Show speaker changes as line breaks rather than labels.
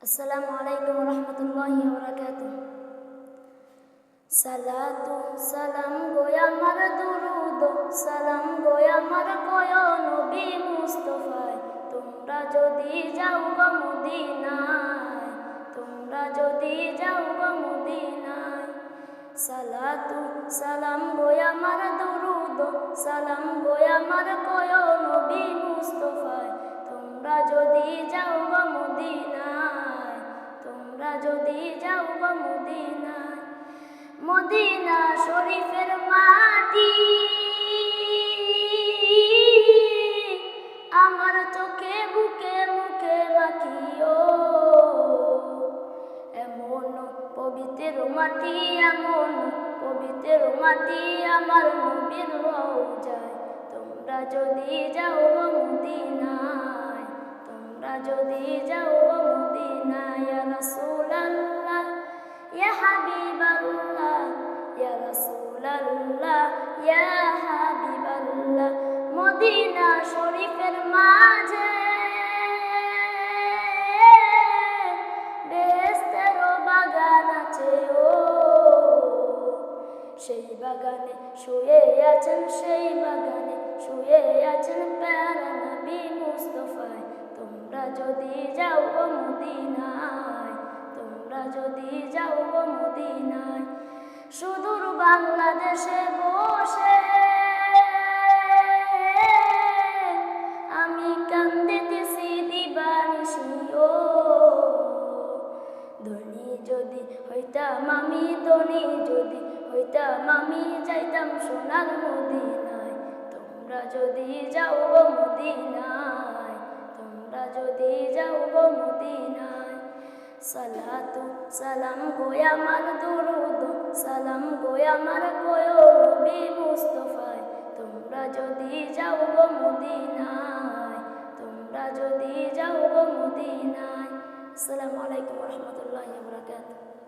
আসসালামু আলাইকুম রহমতুল্লাহি ওয়া বারাকাতুহু। সালাতু সালাম গো আমার দুরুদ সালাম গো আমার কয় নবী মুস্তাফায়, তোমরা যদি যাও গো মদিনায়, তোমরা যদি যাও গো মদিনায়। সালাতু সালাম গো আমার দুরুদ সালাম গো আমার কয় নবী মুস্তাফায়, তোমরা যদি যাও গো মদিনায়, তোমরা যদি যাও গো মদিনায়। মদিনা শরীফের মাটি আমার চোখে বুকে মুখে মাখিও, এমন পবিত্র মাটি এমন পবিত্র মাটি আমার নবীর রওজায়, তোমরা যদি যাও গো মদিনায়, তোমরা যদি যাও গো মদিনায়। ইয়া রাসূলুল্লাহ ইয়া হাবিবাল্লাহ ইয়া রাসূলুল্লাহ ইয়া হাবিবাল্লাহ। মদিনা শরীফের মাঝে বেহেশতের বাগান আছে ও, সেই বাগানে শুয়ে আছেন, সেই বাগানে শুয়ে আছেন প্যারা নবী মুস্তাফায়, তোমরা যদি যাও গো মদিনায়, তোমরা যদি যাও গো মদিনায়। সুদূর বাংলাদেশে বসে আমি কান্দিতেছি দিবানিশিও, ধনী যদি হইতাম আমি, ধনী যদি হইতাম আমি, যাইতাম সোনার মদিনায়, তোমরা যদি যাও গো মদিনায়, তোমরা যদি যাও গো মদিনায়। সালাতু সালাম গো আমার দুরুদ সালাম গো আমার কয় নবী মুস্তাফায়, তোমরা যদি যাও গো মদিনায়, তোমরা যদি যাও গো মদিনায়। আসসালামু আলাইকুম ওয়া রাহমাতুল্লাহি ওয়া বারাকাতুহু।